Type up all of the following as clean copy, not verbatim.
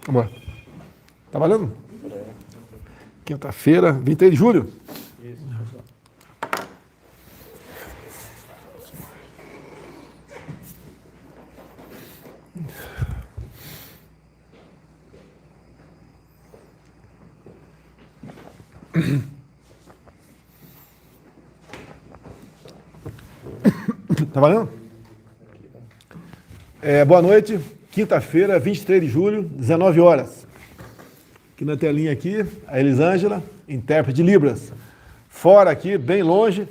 Vamos lá. Tá valendo? Quinta-feira, 23 de julho. Isso. Tá valendo? Boa noite. Quinta-feira, 23 de julho, 19 horas. Aqui na telinha aqui, a Elisângela, intérprete de Libras. Fora aqui, bem longe,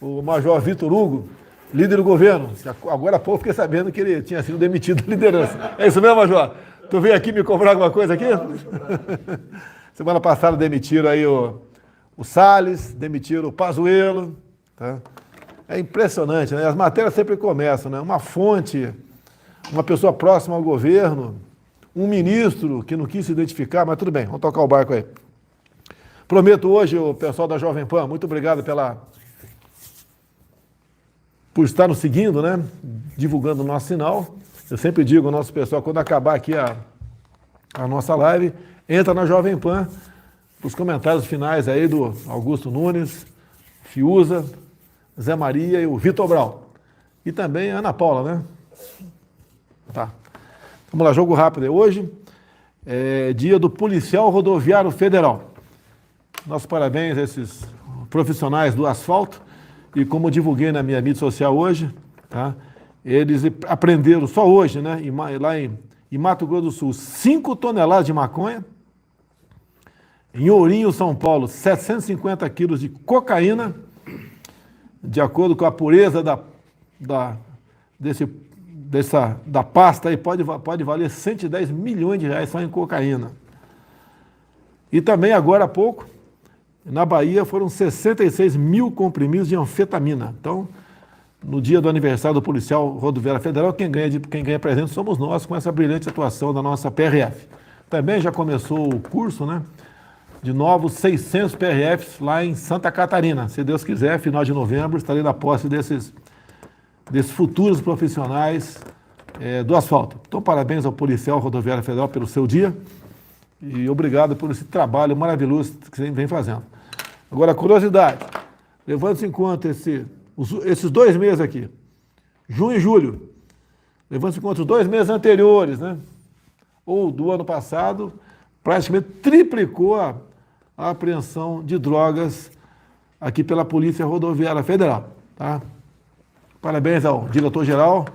o Major Vitor Hugo, líder do governo. Agora há pouco fiquei sabendo que ele tinha sido demitido da liderança. É isso mesmo, Major? Tu veio aqui me cobrar alguma coisa aqui? Semana passada demitiram aí o Salles, demitiram o Pazuello. Tá? É impressionante, né? As matérias sempre começam, né? Uma fonte, uma pessoa próxima ao governo, um ministro que não quis se identificar, mas tudo bem, vamos tocar o barco aí. Prometo hoje, o pessoal da Jovem Pan, muito obrigado por estar nos seguindo, né? Divulgando o nosso sinal. Eu sempre digo ao nosso pessoal, quando acabar aqui a nossa live, entra na Jovem Pan, os comentários finais aí do Augusto Nunes, Fiuza, Zé Maria e o Vitor Brau. E também a Ana Paula, né? Tá. Vamos lá, jogo rápido. Hoje é dia do Policial Rodoviário Federal. Nossos parabéns a esses profissionais do asfalto. E como divulguei na minha mídia social hoje, tá? Eles aprenderam só hoje, né? Lá em Mato Grosso do Sul, 5 toneladas de maconha. Em Ourinho, São Paulo, 750 quilos de cocaína. De acordo com a pureza da pasta, aí pode valer 110 milhões de reais só em cocaína. E também, agora há pouco, na Bahia, foram 66 mil comprimidos de anfetamina. Então, no dia do aniversário do Policial Rodoviário Federal, quem ganha presente somos nós, com essa brilhante atuação da nossa PRF. Também já começou o curso, né? De novos 600 PRFs lá em Santa Catarina. Se Deus quiser, final de novembro, estarei na posse desses futuros profissionais do asfalto. Então, parabéns ao Policial Rodoviário Federal pelo seu dia e obrigado por esse trabalho maravilhoso que você vem fazendo. Agora, curiosidade, levando-se em conta esses 2 meses aqui, junho e julho, levando-se em conta os 2 meses anteriores, né? Ou do ano passado, praticamente triplicou a apreensão de drogas aqui pela Polícia Rodoviária Federal. Tá? Parabéns ao diretor-geral,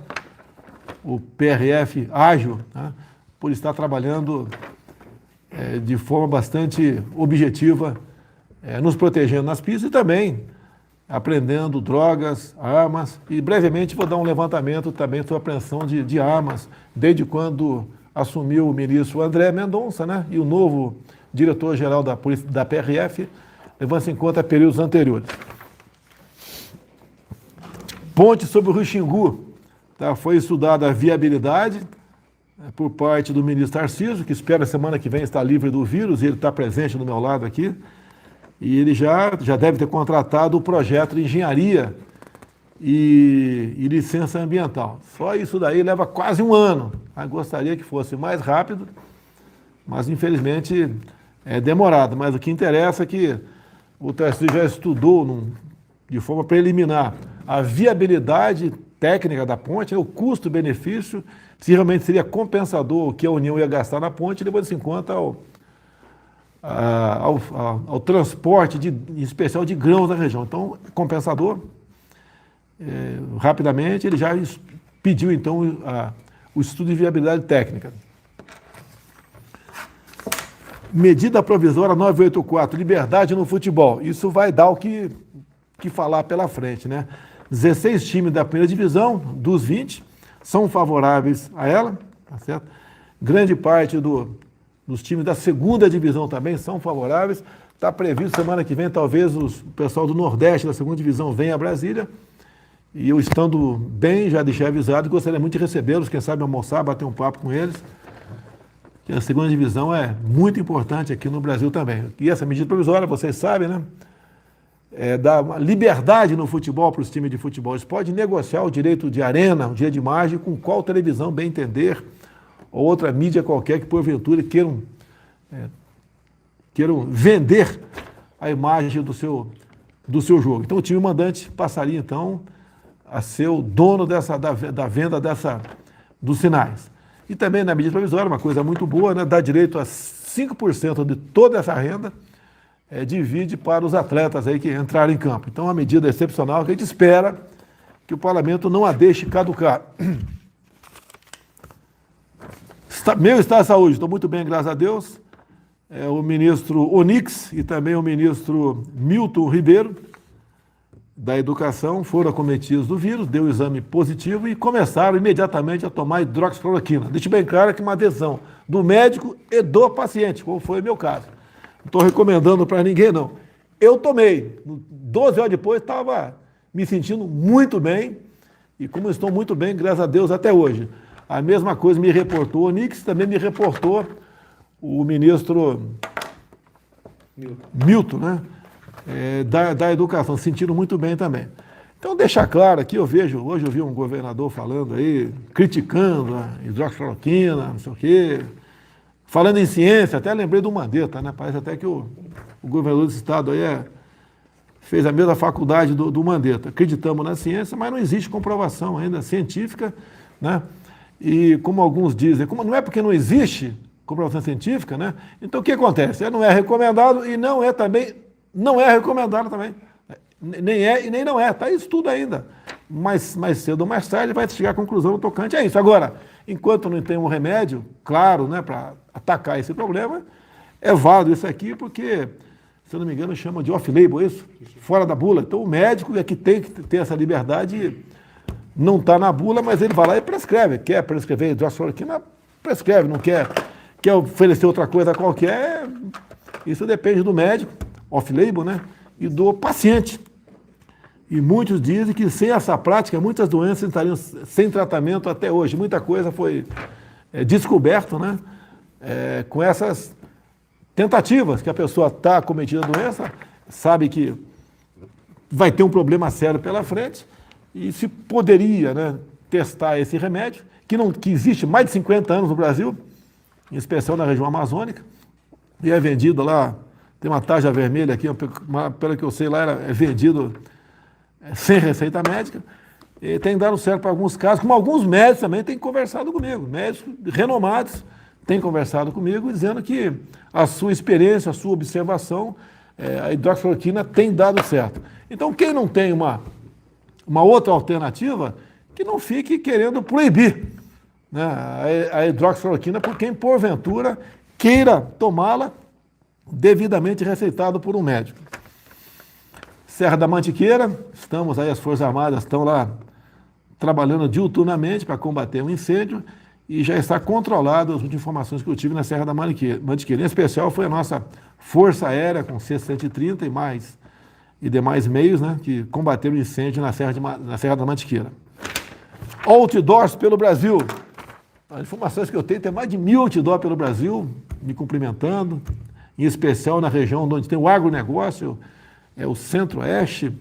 o PRF ágil, tá? Por estar trabalhando de forma bastante objetiva, nos protegendo nas pistas e também apreendendo drogas, armas. E brevemente vou dar um levantamento também sobre a apreensão de armas, desde quando assumiu o ministro André Mendonça, né? E o novo diretor-geral da PRF, levando-se em conta períodos anteriores. Ponte sobre o Rio Xingu, tá? Foi estudada a viabilidade por parte do ministro Tarcísio, que espera semana que vem estar livre do vírus, e ele está presente do meu lado aqui, e ele já deve ter contratado o projeto de engenharia e licença ambiental. Só isso daí leva quase 1 ano. Eu gostaria que fosse mais rápido, mas infelizmente é demorado. Mas o que interessa é que o Tarcísio já estudou de forma preliminar a viabilidade técnica da ponte, né, o custo-benefício, se realmente seria compensador o que a União ia gastar na ponte, levando-se em conta ao transporte, em especial de grãos da região. Então, compensador. Rapidamente, ele já pediu, então, o estudo de viabilidade técnica. Medida provisória 984, liberdade no futebol. Isso vai dar o que falar pela frente, né? 16 times da primeira divisão, dos 20, são favoráveis a ela, tá certo? Grande parte dos times da segunda divisão também são favoráveis. Está previsto semana que vem, talvez o pessoal do Nordeste da segunda divisão venha a Brasília. E eu, estando bem, já deixei avisado, gostaria muito de recebê-los, quem sabe almoçar, bater um papo com eles. Que a segunda divisão é muito importante aqui no Brasil também. E essa medida provisória, vocês sabem, né? Dá liberdade no futebol para os times de futebol. Eles podem negociar o direito de arena, o direito de imagem, com qual televisão bem entender, ou outra mídia qualquer que porventura queiram vender a imagem do seu jogo. Então o time mandante passaria então a ser o dono da venda dos sinais. E também na medida provisória, uma coisa muito boa, né, dá direito a 5% de toda essa renda, divide para os atletas aí que entrarem em campo. Então é uma medida excepcional que a gente espera que o parlamento não a deixe caducar. Meu estado de saúde, estou muito bem, graças a Deus. O ministro Onix e também o ministro Milton Ribeiro, da Educação, foram acometidos do vírus, deu o exame positivo e começaram imediatamente a tomar hidroxicloroquina. Deixe bem claro que uma adesão do médico e do paciente, como foi o meu caso. Não estou recomendando para ninguém, não. Eu tomei. 12 horas depois, estava me sentindo muito bem e como estou muito bem, graças a Deus, até hoje. A mesma coisa me reportou o Onix, também me reportou o ministro Milton, né? Da Educação, sentindo muito bem também. Então, deixar claro aqui, hoje eu vi um governador falando aí, criticando a hidroxicloroquina, não sei o quê, falando em ciência, até lembrei do Mandetta, né? Parece até que o governador desse estado aí fez a mesma faculdade do Mandetta. Acreditamos na ciência, mas não existe comprovação ainda científica, né? E como alguns dizem, não é porque não existe comprovação científica, né? Então o que acontece? Não é recomendado e não é recomendado também. Nem é e nem não é. Está em estudo ainda. Mas mais cedo ou mais tarde vai chegar à conclusão tocante a isso. Agora, enquanto não tem um remédio, claro, né, para atacar esse problema, é válido isso aqui porque, se eu não me engano, chama de off-label isso, fora da bula. Então o médico é que tem que ter essa liberdade, não está na bula, mas ele vai lá e prescreve. Quer prescrever hidroxicloroquina, prescreve. Não quer oferecer outra coisa qualquer, isso depende do médico, off-label, né, e do paciente. E muitos dizem que sem essa prática, muitas doenças estariam sem tratamento até hoje. Muita coisa foi descoberta, né, com essas tentativas que a pessoa está cometendo a doença, sabe que vai ter um problema sério pela frente e se poderia, né, testar esse remédio, que existe mais de 50 anos no Brasil, em especial na região amazônica, e é vendido lá, tem uma tarja vermelha aqui, pelo que eu sei lá, é vendido sem receita médica, e tem dado certo para alguns casos, como alguns médicos também têm conversado comigo, médicos renomados têm conversado comigo, dizendo que a sua experiência, a sua observação, a hidroxicloroquina tem dado certo. Então, quem não tem uma outra alternativa, que não fique querendo proibir, né, a hidroxicloroquina por quem, porventura, queira tomá-la devidamente receitado por um médico. Serra da Mantiqueira, estamos aí, as Forças Armadas estão lá trabalhando diuturnamente para combater o incêndio e já está controlado as últimas informações que eu tive na Serra da Mantiqueira. Em especial foi a nossa Força Aérea com C-130 e demais meios, né, que combateram o incêndio na Serra da Mantiqueira. Outdoors pelo Brasil. As informações que eu tenho, tem mais de 1.000 outdoors pelo Brasil, me cumprimentando, em especial na região onde tem o agronegócio, o Centro-Oeste,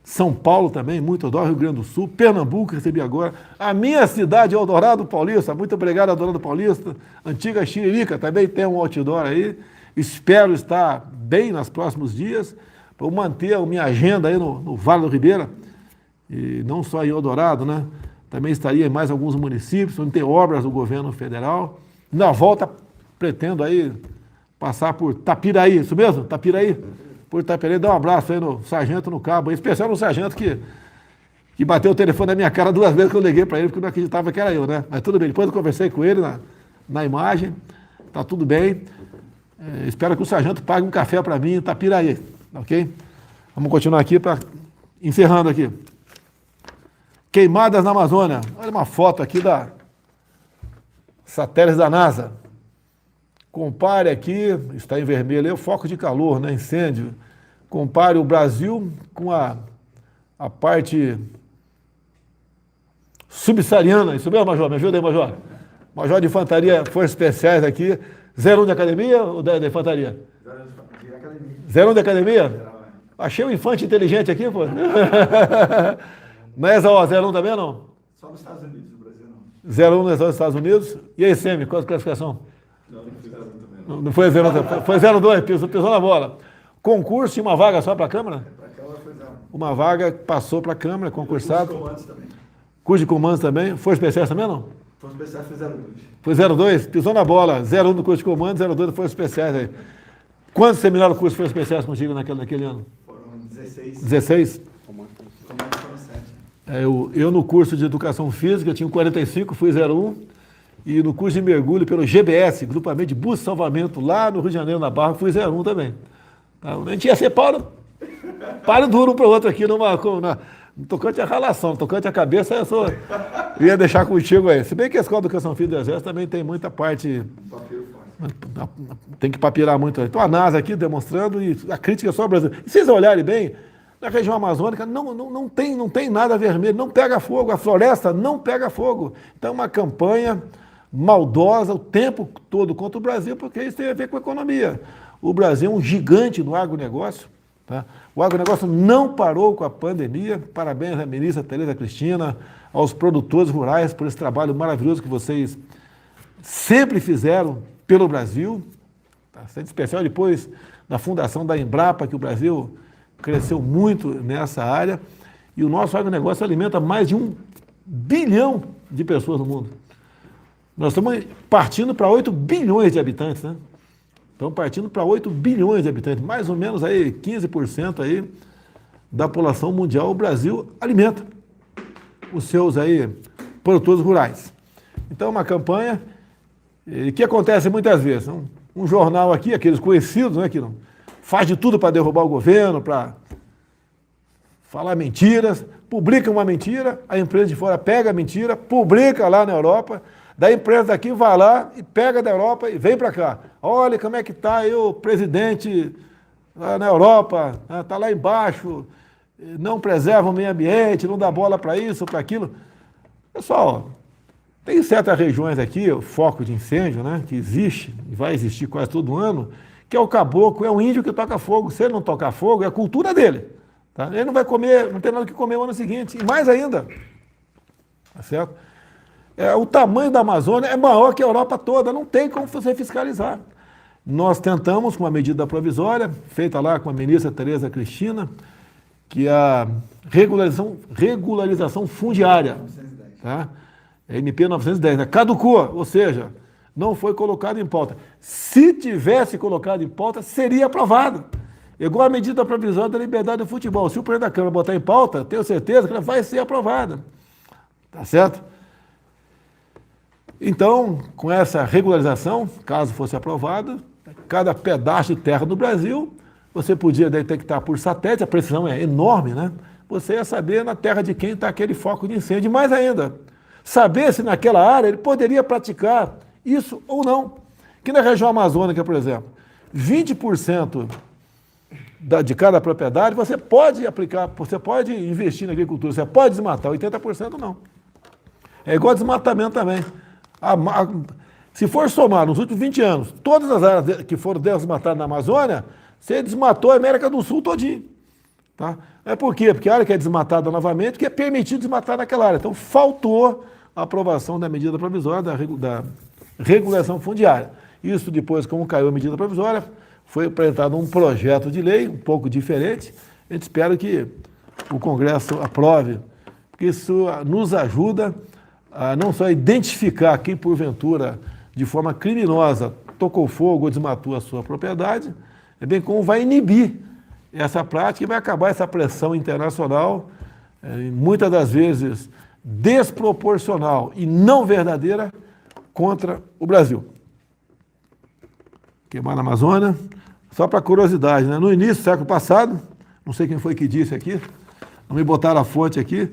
São Paulo também, muito outdoor, Rio Grande do Sul, Pernambuco, recebi agora, a minha cidade, Eldorado Paulista, muito obrigado, Eldorado Paulista, antiga Xiririca, também tem um outdoor aí, espero estar bem nos próximos dias, para manter a minha agenda aí no Vale do Ribeira, e não só em Eldorado, né? Também estaria em mais alguns municípios, onde tem obras do governo federal. Na volta, pretendo aí passar por Tapiraí, isso mesmo? Tapiraí? Por Tapiraí, dar um abraço aí no sargento, no cabo, em especial no sargento que bateu o telefone na minha cara 2 vezes que eu liguei para ele, porque eu não acreditava que era eu, né? Mas tudo bem, depois eu conversei com ele na imagem, tá tudo bem. Espero que o sargento pague um café para mim em Tapiraí, ok? Vamos continuar aqui, encerrando aqui. Queimadas na Amazônia. Olha uma foto aqui da satélites da NASA. Compare aqui, está em vermelho, é o foco de calor, né? Incêndio. Compare o Brasil com a parte subsaariana. Isso mesmo, Major? Me ajuda aí, Major. Major de Infantaria, Forças Especiais aqui. 01 de academia ou da infantaria? 01 de academia. 01 de academia? Achei um infante inteligente aqui, pô. Não é 01 também, não? Só nos Estados Unidos, no Brasil não. 0-1 nos Estados Unidos. E aí, Semi, qual a classificação? Não foi 0-1, foi 0-2, pisou na bola. Concurso, tinha uma vaga só para a Câmara? Para a Câmara foi 0-1. Uma vaga passou para a Câmara, concursado. Curso de comandos também. Curso de comandos também. Foi especiais também, não? Foi especiais, foi 0-2. Foi 0-2, pisou na bola. 0-1 no curso de comandos, 0-2 no Forças Especiais aí. Quantos seminários do curso Forças Especiais contigo naquele ano? Foram 16. 16? Comandos foram 7. Eu no curso de Educação Física tinha 45, fui 0-1. E no curso de mergulho pelo GBS, Grupamento de Busca e Salvamento, lá no Rio de Janeiro, na Barra, fui 0-1 também. A gente ia ser paro duro um para o outro aqui, no tocante à relação, no tocante à cabeça, eu ia deixar contigo aí. Se bem que a Escola de Educação Física do Exército também tem muita parte... Tem que papirar muito. Então a NASA aqui demonstrando, e a crítica é só ao Brasil. E se vocês olharem bem, na região amazônica não tem nada vermelho, não pega fogo, a floresta não pega fogo. Então é uma campanha maldosa o tempo todo contra o Brasil, porque isso tem a ver com a economia. O Brasil é um gigante no agronegócio. Tá? O agronegócio não parou com a pandemia. Parabéns à ministra Tereza Cristina, aos produtores rurais por esse trabalho maravilhoso que vocês sempre fizeram pelo Brasil. Tá? Sendo especial depois da fundação da Embrapa, que o Brasil cresceu muito nessa área. E o nosso agronegócio alimenta mais de 1 bilhão de pessoas no mundo. Nós estamos partindo para 8 bilhões de habitantes, né? Estamos partindo para 8 bilhões de habitantes, mais ou menos aí 15% aí da população mundial. O Brasil alimenta os seus aí produtores rurais. Então, uma campanha que acontece muitas vezes. Um jornal aqui, aqueles conhecidos, né, que não faz de tudo para derrubar o governo, para falar mentiras, publica uma mentira, a empresa de fora pega a mentira, publica lá na Europa. Da empresa daqui vai lá e pega da Europa e vem para cá. Olha como é que está aí o presidente lá na Europa, está lá embaixo, não preserva o meio ambiente, não dá bola para isso, para aquilo. Pessoal, tem certas regiões aqui, o foco de incêndio, né, que existe e vai existir quase todo ano, que é o caboclo, é o índio que toca fogo. Se ele não tocar fogo, é a cultura dele. Tá? Ele não vai comer, não tem nada que comer no ano seguinte. E mais ainda, tá certo? O tamanho da Amazônia é maior que a Europa toda, não tem como você fiscalizar. Nós tentamos, com uma medida provisória, feita lá com a ministra Tereza Cristina, que é a regularização fundiária, tá? É MP 910, né? Caducou, ou seja, não foi colocado em pauta. Se tivesse colocado em pauta, seria aprovado. Igual a medida provisória da liberdade do futebol. Se o presidente da Câmara botar em pauta, tenho certeza que ela vai ser aprovada. Tá certo? Então, com essa regularização, caso fosse aprovada, cada pedaço de terra no Brasil, você podia detectar por satélite, a precisão é enorme, né? Você ia saber na terra de quem está aquele foco de incêndio. E mais ainda, saber se naquela área ele poderia praticar isso ou não. Que na região amazônica, por exemplo, 20% de cada propriedade você pode aplicar, você pode investir na agricultura, você pode desmatar, 80% não. É igual desmatamento também. Se for somar nos últimos 20 anos, todas as áreas que foram desmatadas na Amazônia, você desmatou a América do Sul todinho. Tá? É por quê? Porque a área que é desmatada novamente, que é permitido desmatar naquela área. Então, faltou a aprovação da medida provisória da regulação fundiária. Isso depois, como caiu a medida provisória, foi apresentado um projeto de lei um pouco diferente. A gente espera que o Congresso aprove, porque isso nos ajuda a não só identificar quem, porventura, de forma criminosa, tocou fogo ou desmatou a sua propriedade, bem como vai inibir essa prática e vai acabar essa pressão internacional, muitas das vezes desproporcional e não verdadeira, contra o Brasil. Queimar na Amazônia, só para curiosidade, né? No início do século passado, não sei quem foi que disse aqui, não me botaram a fonte aqui,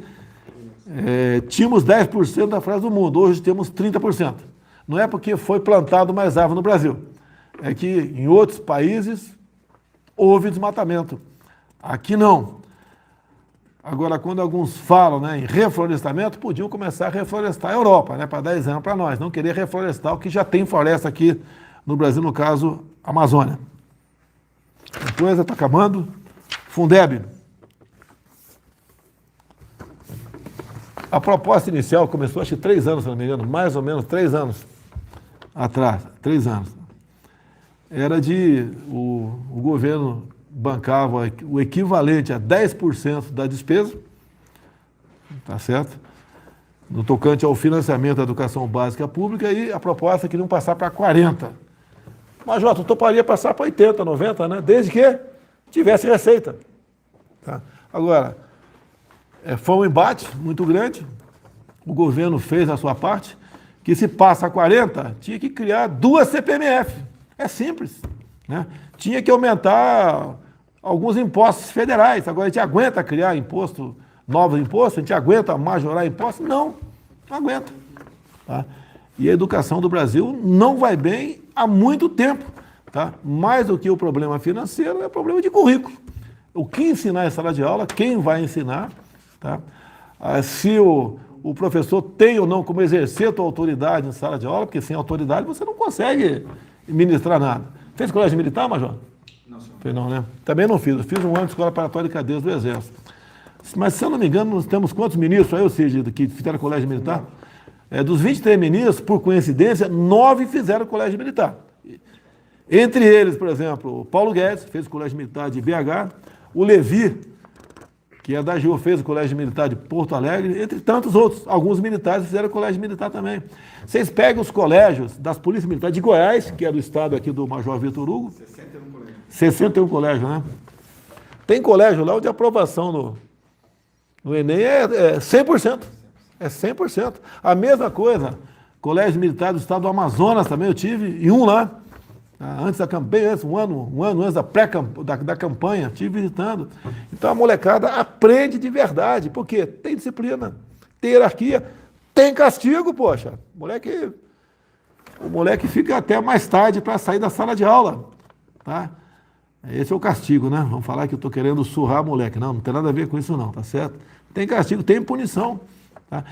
tínhamos 10% da floresta do mundo, hoje temos 30%. Não é porque foi plantado mais árvore no Brasil, é que em outros países houve desmatamento. Aqui não. Agora, quando alguns falam, né, em reflorestamento, podiam começar a reflorestar a Europa, né, para dar exemplo para nós, não querer reflorestar o que já tem floresta aqui no Brasil, no caso, Amazônia. A coisa está acabando. Fundeb. A proposta inicial começou, acho que 3 anos, se não me engano, mais ou menos 3 anos atrás, 3 anos. Era de o governo bancava o equivalente a 10% da despesa, tá certo? No tocante ao financiamento da educação básica pública, e a proposta queria passar para 40%. Mas, Jota, eu toparia passar para 80%, 90%, né? Desde que tivesse receita. Tá? Agora, foi um embate muito grande, o governo fez a sua parte, que se passa a 40%, tinha que criar 2 CPMF. É simples. Né? Tinha que aumentar alguns impostos federais. Agora, a gente aguenta criar novos impostos? A gente aguenta majorar impostos? Não aguenta. Tá? E a educação do Brasil não vai bem há muito tempo. Tá? Mais do que o problema financeiro, é o problema de currículo. O que ensinar em sala de aula, quem vai ensinar, tá? Se o professor tem ou não como exercer a tua autoridade em sala de aula, porque sem autoridade você não consegue ministrar nada. Fez colégio militar, Major? Não, senhor. Fez não, né? Também não fiz. Eu fiz um ano de escola preparatória de cadeias do Exército. Mas, se eu não me engano, nós temos quantos ministros aí, ou seja, que fizeram colégio militar? Dos 23 ministros, por coincidência, 9 fizeram colégio militar. Entre eles, por exemplo, o Paulo Guedes, fez o colégio militar de BH, o Levi, que é da AGU, fez o colégio militar de Porto Alegre, entre tantos outros. Alguns militares fizeram colégio militar também. Vocês pegam os colégios das polícias militares de Goiás, que é do estado aqui do Major Vitor Hugo. 61 colégios. 61 colégios, né? Tem colégio lá onde a aprovação no Enem é 100%. É 100%. A mesma coisa, colégio militar do estado do Amazonas também, eu tive em um lá. Antes da campanha, um ano antes da campanha, estive visitando. Então a molecada aprende de verdade, porque tem disciplina, tem hierarquia, tem castigo, poxa. O moleque fica até mais tarde para sair da sala de aula. Tá? Esse é o castigo, né? Vamos falar que eu estou querendo surrar moleque. Não tem nada a ver com isso não, tá certo? Tem castigo, tem punição. Tá?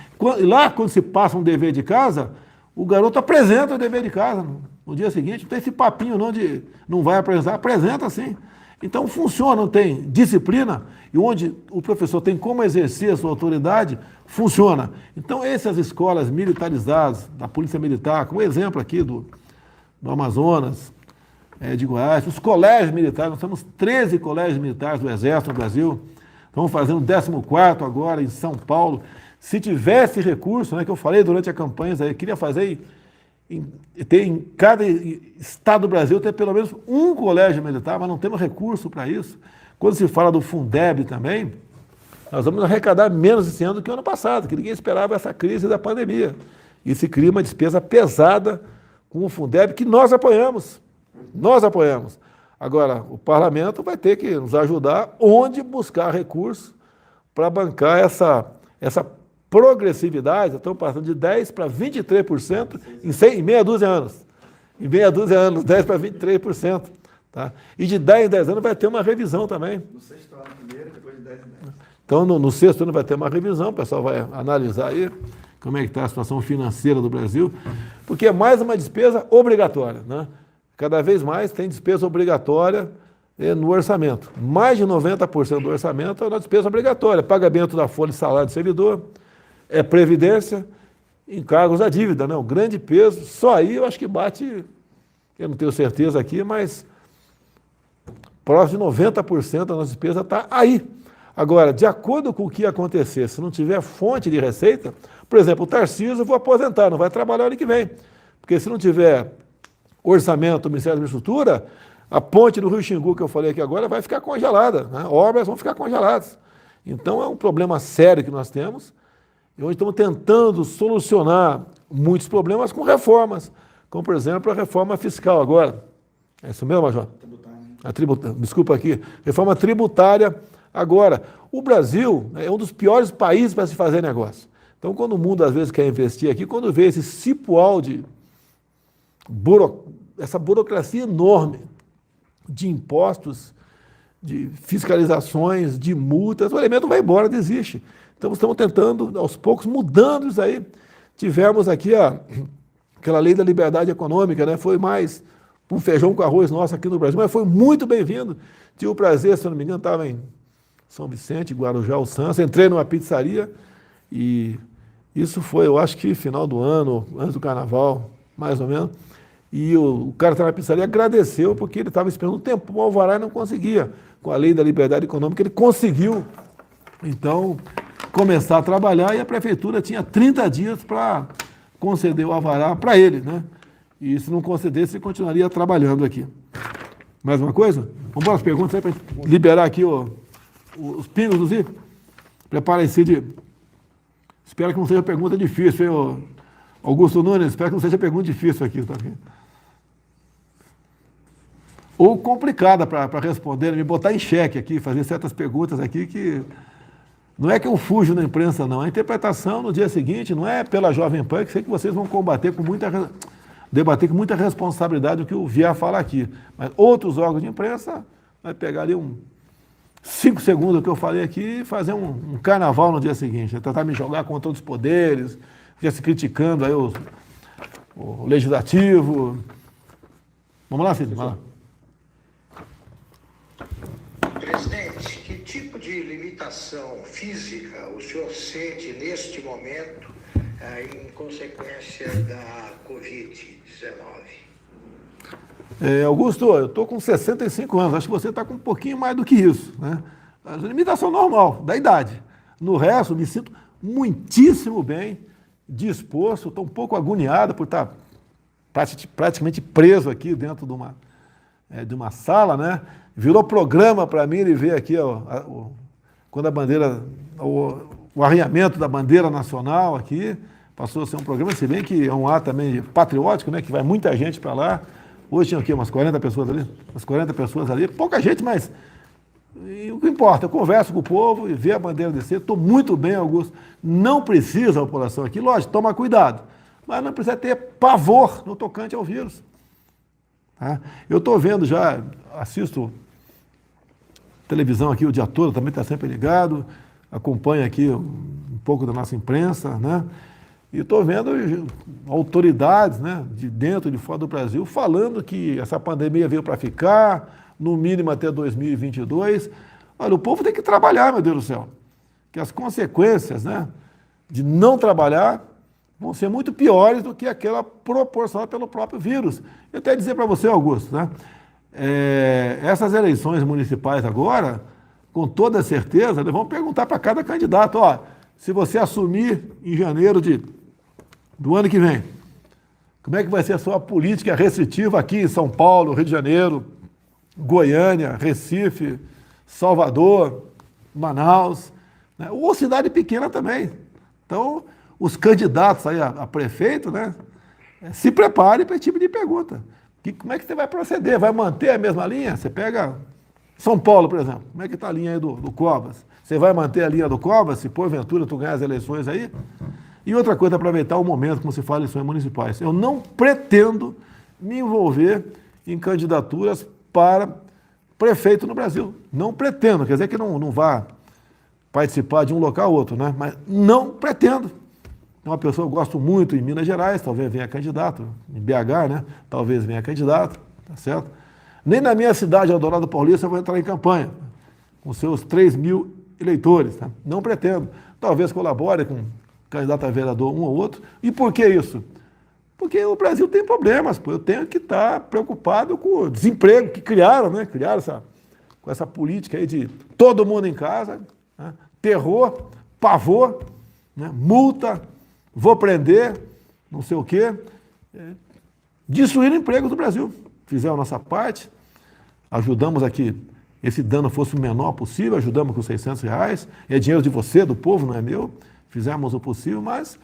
Lá, quando se passa um dever de casa, o garoto apresenta o dever de casa. No dia seguinte, não tem esse papinho não de não vai apresentar, apresenta sim. Então funciona, tem disciplina, e onde o professor tem como exercer a sua autoridade, funciona. Então essas escolas militarizadas, da Polícia Militar, como exemplo aqui do Amazonas, de Goiás, os colégios militares, nós temos 13 colégios militares do Exército no Brasil, estamos fazendo o 14º agora em São Paulo. Se tivesse recurso, né, que eu falei durante a campanha, eu queria fazer ter em cada estado do Brasil ter pelo menos um colégio militar, mas não temos recurso para isso. Quando se fala do Fundeb também, nós vamos arrecadar menos esse ano do que o ano passado, que ninguém esperava essa crise da pandemia. E se cria uma despesa pesada com o Fundeb, que nós apoiamos. Nós apoiamos. Agora, o parlamento vai ter que nos ajudar onde buscar recursos para bancar essa progressividade. Estamos passando de 10% para 23% em meia dúzia de anos. Em meia dúzia de anos, 10% para 23%. Tá? E de 10 em 10 anos vai ter uma revisão também. No 6º ano primeiro, depois de 10 em 10. Então, no 6º ano vai ter uma revisão, o pessoal vai analisar aí como é que está a situação financeira do Brasil, porque é mais uma despesa obrigatória. Né? Cada vez mais tem despesa obrigatória no orçamento. Mais de 90% do orçamento é uma despesa obrigatória. Pagamento da folha de salário do servidor, previdência, encargos da dívida, né? O grande peso, só aí eu acho que bate, eu não tenho certeza aqui, mas próximo de 90% da nossa despesa está aí. Agora, de acordo com o que acontecer, se não tiver fonte de receita, por exemplo, o Tarcísio eu vou aposentar, não vai trabalhar ano que vem, porque se não tiver orçamento do Ministério da Infraestrutura, a ponte do Rio Xingu, que eu falei aqui agora, vai ficar congelada, né? Obras vão ficar congeladas. Então é um problema sério que nós temos, e hoje estamos tentando solucionar muitos problemas com reformas, como, por exemplo, a reforma fiscal agora. É isso mesmo, Major? Desculpa aqui. Reforma tributária agora. O Brasil é um dos piores países para se fazer negócio. Então, quando o mundo, às vezes, quer investir aqui, quando vê esse cipoal essa burocracia enorme de impostos, de fiscalizações, de multas, o elemento vai embora, desiste. Então, estamos tentando, aos poucos, mudando isso aí. Tivemos aqui aquela lei da liberdade econômica, né? Foi mais um feijão com arroz nosso aqui no Brasil, mas foi muito bem-vindo. Tive o prazer, se não me engano, estava em São Vicente, Guarujá, o Santos, entrei numa pizzaria E isso foi, eu acho que final do ano, antes do carnaval, mais ou menos. E o cara estava na pizzaria, agradeceu, porque ele estava esperando um tempo, o alvará e não conseguia. Com a lei da liberdade econômica, ele conseguiu, então, começar a trabalhar, e a prefeitura tinha 30 dias para conceder o alvará para ele, né? E se não concedesse, ele continuaria trabalhando aqui. Mais uma coisa? Vamos para as perguntas aí, para liberar aqui os pingos do Zico. Prepare-se de... Espero que não seja pergunta difícil, hein, Augusto Nunes? Espero que não seja pergunta difícil aqui, tá? Ou complicada para responder, me botar em xeque aqui, fazer certas perguntas aqui que... Não é que eu fujo na imprensa, não. A interpretação no dia seguinte não é pela Jovem Pan, que sei que vocês vão debater com muita responsabilidade o que eu vier a falar aqui. Mas outros órgãos de imprensa vai pegar ali 5 segundos do que eu falei aqui e fazer um carnaval no dia seguinte. Tentar me jogar contra outros poderes, já se criticando aí o legislativo. Vamos lá, Cid? Vai lá. Presidente, que tipo de limitação física o senhor sente neste momento em consequência da Covid-19? Augusto, eu estou com 65 anos, acho que você está com um pouquinho mais do que isso, né? A limitação normal, da idade. No resto, me sinto muitíssimo bem, disposto, estou um pouco agoniado por estar praticamente preso aqui dentro de uma sala, né? Virou programa para mim ele ver aqui quando a bandeira, o arranhamento da bandeira nacional aqui, passou a ser um programa, se bem que é um ato também patriótico, né? Que vai muita gente para lá. Hoje tinha o quê? Umas 40 pessoas ali? Umas 40 pessoas ali, pouca gente, mas o que importa, eu converso com o povo e ver a bandeira descer, estou muito bem, Augusto. Não precisa a população aqui, lógico, toma cuidado, mas não precisa ter pavor no tocante ao vírus. Tá? Eu estou vendo já, assisto televisão aqui o dia todo, também está sempre ligado, acompanho aqui um pouco da nossa imprensa, né? E estou vendo autoridades, né, de dentro e de fora do Brasil falando que essa pandemia veio para ficar, no mínimo até 2022. Olha, o povo tem que trabalhar, meu Deus do céu. Que as consequências, né, de não trabalhar vão ser muito piores do que aquela proporcionada pelo próprio vírus. Eu até dizer para você, Augusto, né, essas eleições municipais agora, com toda certeza, eles vão perguntar para cada candidato, ó, se você assumir em janeiro do ano que vem, como é que vai ser a sua política restritiva aqui em São Paulo, Rio de Janeiro, Goiânia, Recife, Salvador, Manaus, né? Ou cidade pequena também. Então, os candidatos aí a prefeito, né, se preparem para esse tipo de pergunta. Como é que você vai proceder? Vai manter a mesma linha? Você pega São Paulo, por exemplo, como é que está a linha aí do Covas? Você vai manter a linha do Covas, se porventura tu ganhar as eleições aí? E outra coisa, aproveitar o momento, como se fala em eleições municipais. Eu não pretendo me envolver em candidaturas para prefeito no Brasil. Não pretendo, quer dizer que não vá participar de um local ou outro, né? Mas não pretendo. É uma pessoa que eu gosto muito em Minas Gerais, talvez venha candidato, em BH, né? Talvez venha candidato, tá certo? Nem na minha cidade, Eldorado Paulista, eu vou entrar em campanha, com seus 3 mil eleitores, tá? Não pretendo. Talvez colabore com candidato a vereador um ou outro. E por que isso? Porque o Brasil tem problemas, pô. Eu tenho que estar preocupado com o desemprego que criaram, né? Criaram com essa política aí de todo mundo em casa, né? Terror, pavor, né? Multa, vou prender, não sei o quê. Destruir o emprego do Brasil. Fizemos a nossa parte, ajudamos a que esse dano fosse o menor possível, ajudamos com R$600, é dinheiro de você, do povo, não é meu. Fizemos o possível, mas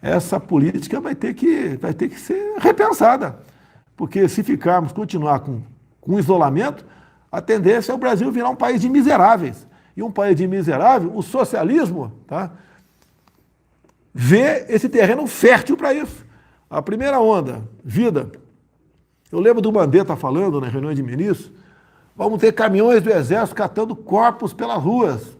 essa política vai ter que ser repensada. Porque se continuar com isolamento, a tendência é o Brasil virar um país de miseráveis. E um país de miserável, o socialismo, tá, vê esse terreno fértil para isso. A primeira onda, vida. Eu lembro do Mandetta falando na reunião de ministros, vamos ter caminhões do Exército catando corpos pelas ruas.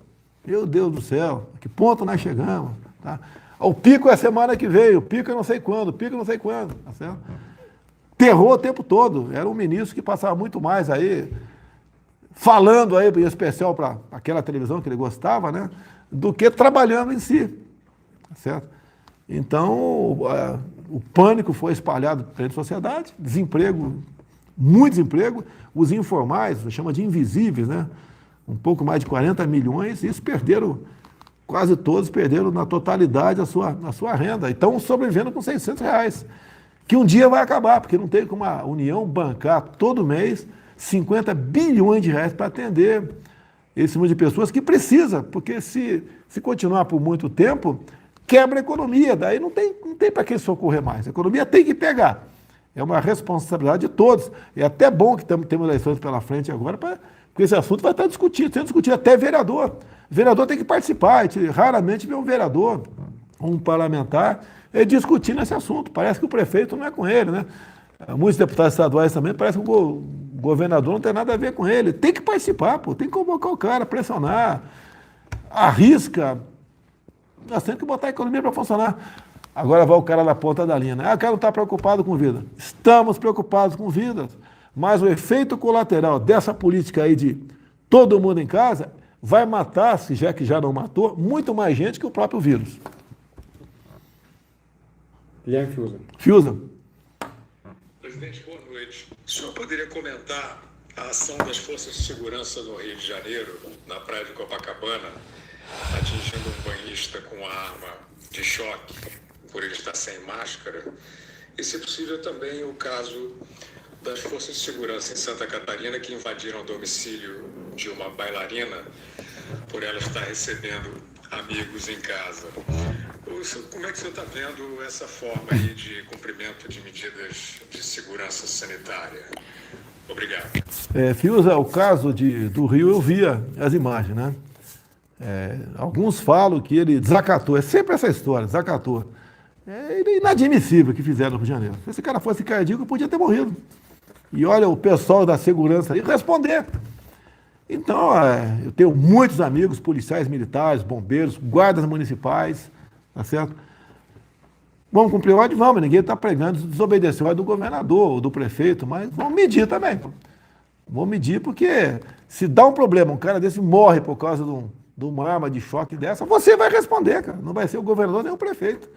Meu Deus do céu, a que ponto nós chegamos? Tá? O pico é a semana que veio, o pico é não sei quando, tá certo? Terror o tempo todo. Era um ministro que passava muito mais aí, falando aí, em especial para aquela televisão que ele gostava, né, do que trabalhando em si. tá certo? Então, o pânico foi espalhado pela sociedade, desemprego, muito desemprego, os informais, chama de invisíveis, né? Um pouco mais de 40 milhões, isso perderam, quase todos perderam na totalidade a sua renda. Então, sobrevivendo com R$600, que um dia vai acabar, porque não tem como a União bancar todo mês 50 bilhões de reais para atender esse número de pessoas que precisa, porque se continuar por muito tempo, quebra a economia, daí não tem para que socorrer mais. A economia tem que pegar. É uma responsabilidade de todos. É até bom que temos eleições pela frente agora, porque esse assunto vai estar sendo discutido até vereador. O vereador tem que participar, a gente raramente vê um vereador, um parlamentar, discutindo esse assunto. Parece que o prefeito não é com ele, né? Muitos deputados estaduais também, parece que o governador não tem nada a ver com ele. Tem que participar, pô, tem que convocar o cara, pressionar, arrisca. Nós temos que botar a economia para funcionar. Agora vai o cara na ponta da linha, né? O cara não está preocupado com vida. Estamos preocupados com vidas, mas o efeito colateral dessa política aí de todo mundo em casa vai matar, se já que já não matou, muito mais gente que o próprio vírus. Guilherme Fiuza. Fiuza. Presidente, boa noite. O senhor poderia comentar a ação das forças de segurança no Rio de Janeiro, na praia de Copacabana, atingindo um banhista com arma de choque, por ele estar sem máscara? E, se possível, também o caso das forças de segurança em Santa Catarina que invadiram o domicílio de uma bailarina por ela estar recebendo amigos em casa. Como é que você está vendo essa forma aí de cumprimento de medidas de segurança sanitária? Obrigado. Fiuza, o caso do Rio, eu via as imagens, né? Alguns falam que ele desacatou, é sempre essa história, desacatou. É inadmissível o que fizeram no Rio de Janeiro. Se esse cara fosse cardíaco, podia ter morrido. E olha o pessoal da segurança aí responder. Então, eu tenho muitos amigos, policiais militares, bombeiros, guardas municipais, tá certo? Vamos cumprir o ordem? Vamos, ninguém está pregando desobedecer o ordem do governador ou do prefeito, mas vamos medir também. Pô. Vamos medir porque se dá um problema, um cara desse morre por causa de uma arma de choque dessa, você vai responder, cara. Não vai ser o governador nem o prefeito.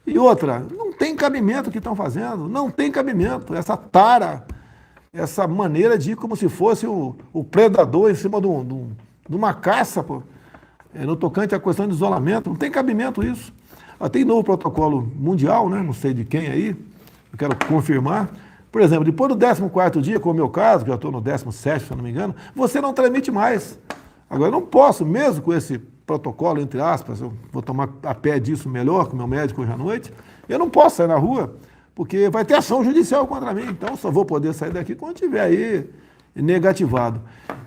E outra, não tem cabimento o que estão fazendo, não tem cabimento. Essa tara, essa maneira de ir como se fosse o predador em cima de uma caça, pô. No tocante à questão de isolamento, não tem cabimento isso. Tem novo protocolo mundial, né? Não sei de quem aí, eu quero confirmar. Por exemplo, depois do 14º dia, como é o meu caso, que eu estou no 17º, se eu não me engano, você não transmite mais. Agora, eu não posso, mesmo com esse protocolo, entre aspas, eu vou tomar a pé disso melhor com o meu médico hoje à noite, eu não posso sair na rua, porque vai ter ação judicial contra mim. Então, só vou poder sair daqui quando tiver aí negativado.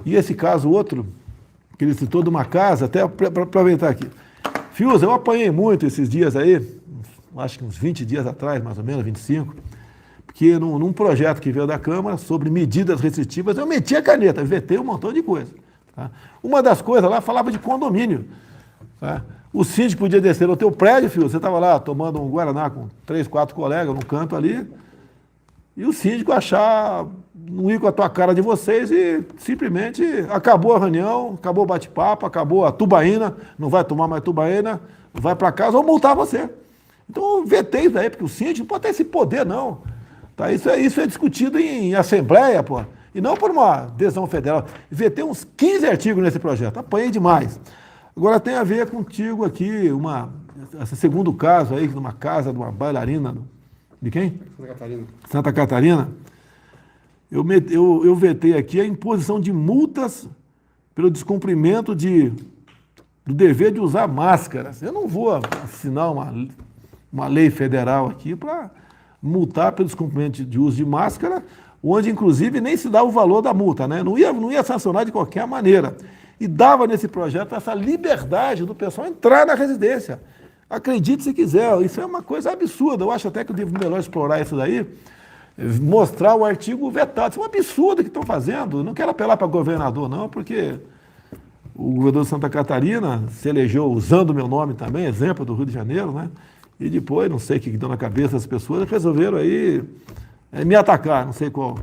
E esse caso outro, que ele citou de uma casa, até para aproveitar aqui. Fiuza, eu apanhei muito esses dias aí, acho que uns 20 dias atrás, mais ou menos, 25, porque num projeto que veio da Câmara sobre medidas restritivas, eu meti a caneta, vetei um montão de coisa. Tá? Uma das coisas lá falava de condomínio. Tá? O síndico podia descer no teu prédio, filho, você estava lá tomando um Guaraná com 3, 4 colegas no canto ali, e o síndico não ir com a tua cara de vocês e simplesmente acabou a reunião, acabou o bate-papo, acabou a tubaína, não vai tomar mais tubaína, vai para casa ou multar você. Então eu vetei isso daí, porque o síndico não pode ter esse poder, não. Tá? Isso é discutido em assembleia, pô. E não por uma decisão federal. Vetei uns 15 artigos nesse projeto, apanhei demais. Agora tem a ver contigo aqui, esse segundo caso aí, numa casa de uma bailarina, de quem? Santa Catarina. Santa Catarina. Eu vetei aqui a imposição de multas pelo descumprimento do dever de usar máscaras. Eu não vou assinar uma lei federal aqui para multar pelo descumprimento de uso de máscara, onde, inclusive, nem se dá o valor da multa, né? Não ia sancionar de qualquer maneira. E dava nesse projeto essa liberdade do pessoal entrar na residência. Acredite se quiser, isso é uma coisa absurda. Eu acho até que eu devo melhor explorar isso daí, mostrar o artigo vetado. Isso é um absurdo que estão fazendo. Eu não quero apelar para governador, não, porque o governador de Santa Catarina se elegeu usando o meu nome também, exemplo do Rio de Janeiro, né? E depois, não sei o que deu na cabeça das pessoas, resolveram aí me atacar, não sei qual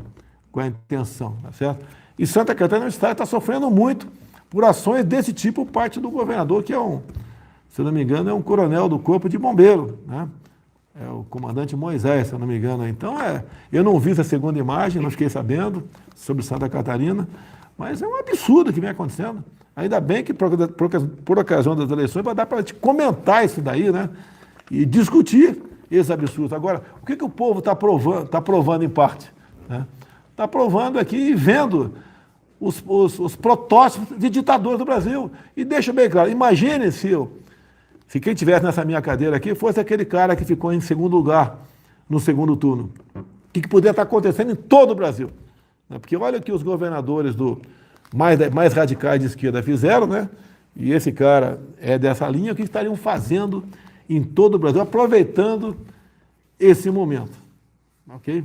a intenção, tá certo? E Santa Catarina está sofrendo muito por ações desse tipo por parte do governador, que é um se eu não me engano, é um coronel do Corpo de Bombeiro, né? É o comandante Moisés, se eu não me engano. Então, eu não vi essa segunda imagem, não fiquei sabendo sobre Santa Catarina, mas é um absurdo o que vem acontecendo. Ainda bem que, por ocasião das eleições, vai dar para a gente comentar isso daí, né? E discutir esse absurdo. Agora, o que o povo está provando em parte? Está provando aqui e vendo os protótipos de ditadores do Brasil. E deixa bem claro, imagine se quem estivesse nessa minha cadeira aqui fosse aquele cara que ficou em segundo lugar no segundo turno. O que poderia estar acontecendo em todo o Brasil? Porque olha o que os governadores mais radicais de esquerda fizeram, né? E esse cara é dessa linha, o que estariam fazendo em todo o Brasil, aproveitando esse momento. Ok?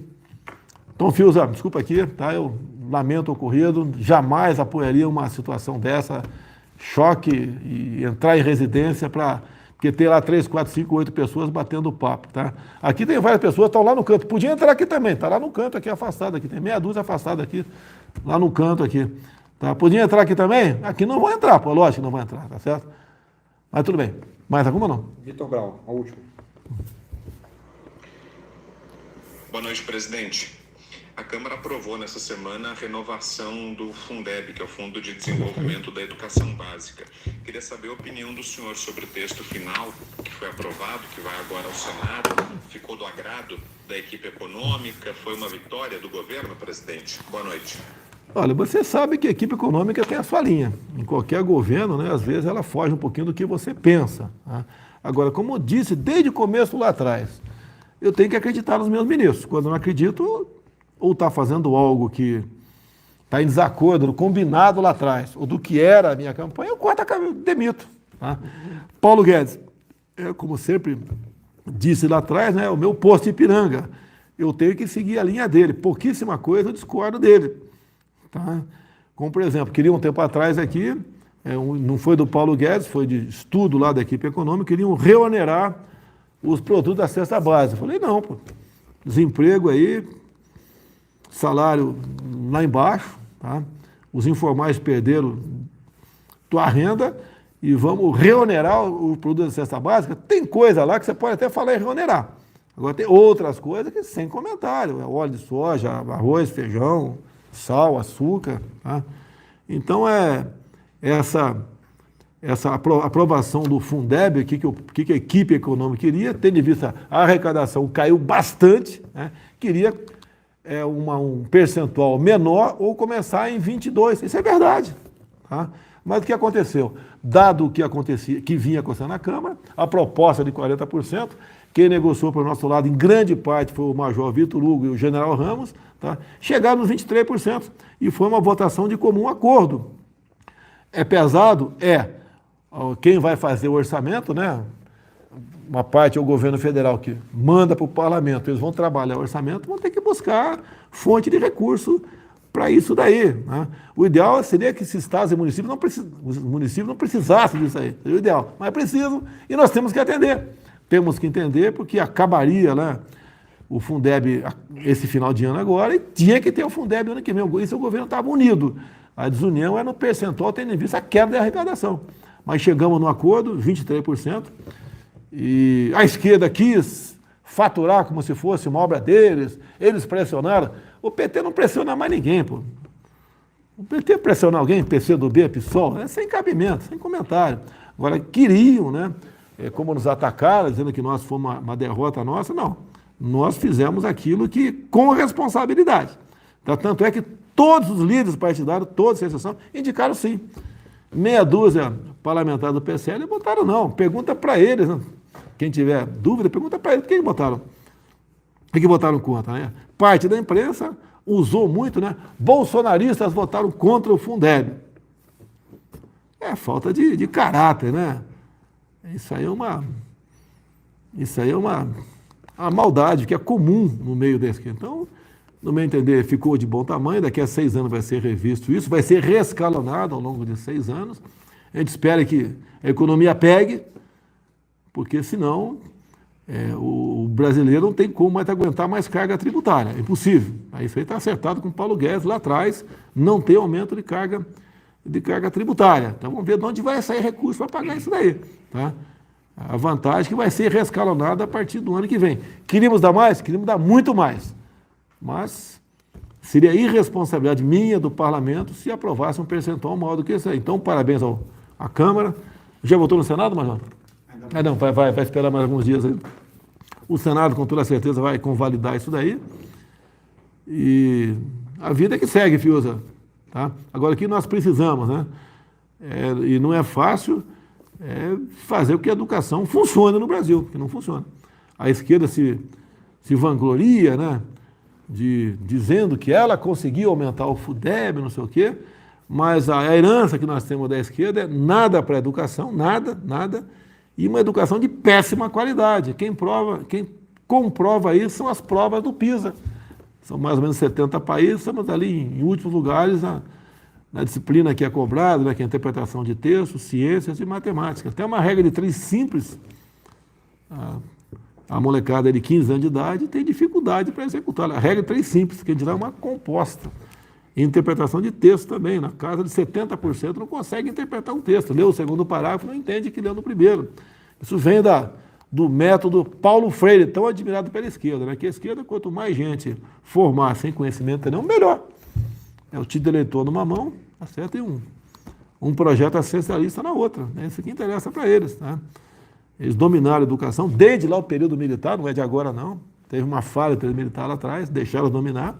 Então, Fiuza, desculpa aqui, tá? Eu lamento o ocorrido, jamais apoiaria uma situação dessa, choque e entrar em residência porque ter lá 3, 4, 5, 8 pessoas batendo papo, tá? Aqui tem várias pessoas, estão lá no canto, podia entrar aqui também, tá lá no canto aqui, afastado aqui, tem meia dúzia afastada aqui, lá no canto aqui, tá? Podia entrar aqui também? Aqui não vão entrar, pô, lógico que não vão entrar, tá certo? Mas tudo bem. Mais alguma ou não? Vitor Grau, a última. Boa noite, presidente. A Câmara aprovou nessa semana a renovação do Fundeb, que é o Fundo de Desenvolvimento da Educação Básica. Queria saber a opinião do senhor sobre o texto final que foi aprovado, que vai agora ao Senado. Ficou do agrado da equipe econômica? Foi uma vitória do governo, presidente? Boa noite. Olha, você sabe que a equipe econômica tem a sua linha. Em qualquer governo, né, às vezes ela foge um pouquinho do que você pensa. Tá? Agora, como eu disse desde o começo lá atrás, eu tenho que acreditar nos meus ministros. Quando eu não acredito, ou está fazendo algo que está em desacordo do combinado lá atrás, ou do que era a minha campanha, eu corto a cabeça, demito. Tá? Paulo Guedes, como sempre disse lá atrás, né, o meu posto de Ipiranga, eu tenho que seguir a linha dele. Pouquíssima coisa eu discordo dele. Tá? Como, por exemplo, queria um tempo atrás aqui, não foi do Paulo Guedes, foi de estudo lá da equipe econômica, queriam reonerar os produtos da cesta básica. Eu falei, não, pô, desemprego aí, salário lá embaixo, tá? Os informais perderam tua renda e vamos reonerar o produto da cesta básica. Tem coisa lá que você pode até falar em reonerar. Agora tem outras coisas que sem comentário, óleo de soja, arroz, feijão, sal, açúcar. Tá? Então, essa aprovação do Fundeb, o que a equipe econômica queria, tendo em vista a arrecadação caiu bastante, né? Queria um percentual menor ou começar em 22%. Isso é verdade. Tá? Mas o que aconteceu? Dado o que vinha acontecendo na Câmara, a proposta de 40%, quem negociou para o nosso lado, em grande parte, foi o Major Vitor Hugo e o General Ramos, tá? Chegaram nos 23%. E foi uma votação de comum acordo. É pesado? É. Quem vai fazer o orçamento, né? Uma parte é o governo federal que manda para o parlamento, eles vão trabalhar o orçamento, vão ter que buscar fonte de recurso para isso daí. Né? O ideal seria que esses estados e municípios não precisassem disso aí. Seria o ideal. Mas precisam e nós temos que atender. Temos que entender porque acabaria, né, o Fundeb esse final de ano agora e tinha que ter o Fundeb ano que vem. Isso o governo estava unido. A desunião é no percentual, tendo em vista a queda da arrecadação. Mas chegamos no acordo, 23%. E a esquerda quis faturar como se fosse uma obra deles, eles pressionaram. O PT não pressiona mais ninguém, pô. O PT pressionar alguém, PCdoB, PSOL, é sem cabimento, sem comentário. Agora, queriam, né, como nos atacaram, dizendo que nós fomos uma derrota nossa, não. Nós fizemos aquilo que, com responsabilidade. Tá? Tanto é que todos os líderes partidários, todos, sem exceção, indicaram sim. Meia dúzia parlamentares do PSL votaram não. Pergunta para eles, né? Quem tiver dúvida, pergunta para eles. Quem votaram? O que votaram contra? Né? Parte da imprensa usou muito, né? Bolsonaristas votaram contra o Fundeb. É falta de caráter, né? Isso aí é uma maldade que é comum no meio desse. Então, no meu entender, ficou de bom tamanho. Daqui a 6 anos vai ser revisto isso, vai ser reescalonado ao longo de 6 anos. A gente espera que a economia pegue, porque senão o brasileiro não tem como mais aguentar mais carga tributária. É impossível. Isso aí está acertado com o Paulo Guedes lá atrás, não tem aumento de carga tributária. Então vamos ver de onde vai sair recurso para pagar isso daí. Tá? A vantagem é que vai ser reescalonada a partir do ano que vem. Queríamos dar mais? Queríamos dar muito mais. Mas seria irresponsabilidade minha, do parlamento, se aprovasse um percentual maior do que esse aí. Então, parabéns à Câmara. Já votou no Senado, Major? Não, vai esperar mais alguns dias aí. O Senado, com toda certeza, vai convalidar isso daí. E a vida é que segue, Fiuza. Tá? Agora, o que nós precisamos, né? E não é fácil, fazer com que a educação funcione no Brasil, que não funciona. A esquerda se vangloria, né? Dizendo que ela conseguiu aumentar o FUDEB, não sei o quê, mas a herança que nós temos da esquerda é nada para a educação, nada, e uma educação de péssima qualidade. Quem comprova isso são as provas do PISA. São mais ou menos 70 países, estamos ali em últimos lugares na disciplina que é cobrada, né, que é a interpretação de textos, ciências e matemática. Tem uma regra de 3 simples. A molecada de 15 anos de idade tem dificuldade para executar. A regra de 3 simples, que a gente dá uma composta. Interpretação de texto também. Na casa de 70% não consegue interpretar um texto. Leu o segundo parágrafo, não entende que leu no primeiro. Isso vem do método Paulo Freire, tão admirado pela esquerda, né? Que a esquerda, quanto mais gente formar sem conhecimento nenhum, melhor. É o título de eleitor numa mão, acerta, e um projeto assistencialista na outra. É isso que interessa para eles. Tá? Eles dominaram a educação desde lá o período militar, não é de agora não. Teve uma falha do período militar lá atrás, deixaram dominar.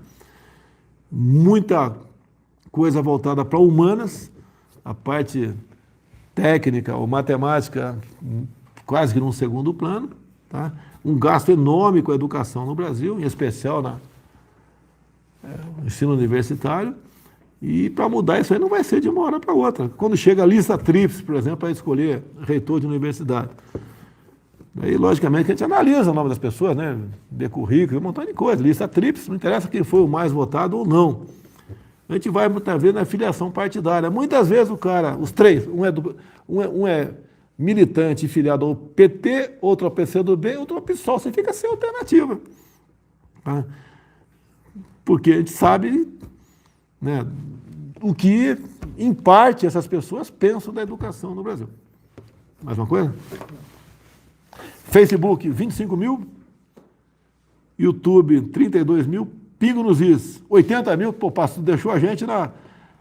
Muita coisa voltada para humanas, a parte técnica ou matemática quase que num segundo plano. Tá? Um gasto enorme com a educação no Brasil, em especial no ensino universitário. E para mudar isso aí não vai ser de uma hora para outra. Quando chega a lista tríplice, por exemplo, para escolher reitor de universidade. Aí, logicamente, a gente analisa o nome das pessoas, né? Vê currículo, um montão de coisa. Lista tríplice, não interessa quem foi o mais votado ou não. A gente vai muitas vezes na filiação partidária. Muitas vezes o cara, os três, um é militante e filiado ao PT, outro ao PCdoB, outro ao PSOL. Você fica sem alternativa. Tá? Porque a gente sabe, né, o que, em parte, essas pessoas pensam da educação no Brasil. Mais uma coisa? Facebook, 25 mil. YouTube, 32 mil. Pingo nos is, 80 mil. Pô, deixou a gente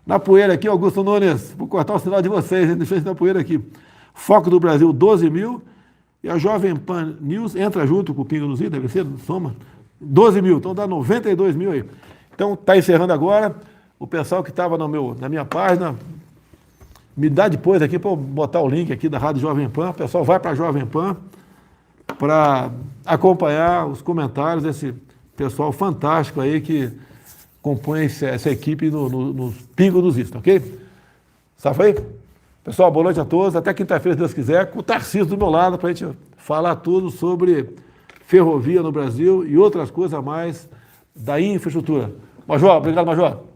na poeira aqui, Augusto Nunes. Vou cortar o sinal de vocês, hein? Deixou a gente na poeira aqui. Foco do Brasil, 12 mil. E a Jovem Pan News entra junto com o Pingo nos is, deve ser, soma. 12 mil, então dá 92 mil aí. Então, está encerrando agora. O pessoal que estava na minha página, me dá depois aqui para eu botar o link aqui da Rádio Jovem Pan. O pessoal vai para a Jovem Pan para acompanhar os comentários desse pessoal fantástico aí que compõe essa equipe no Pingo dos Is, ok? Sabe aí? Pessoal, boa noite a todos. Até quinta-feira, se Deus quiser, com o Tarcísio do meu lado para a gente falar tudo sobre ferrovia no Brasil e outras coisas a mais da infraestrutura. Major, obrigado, Major.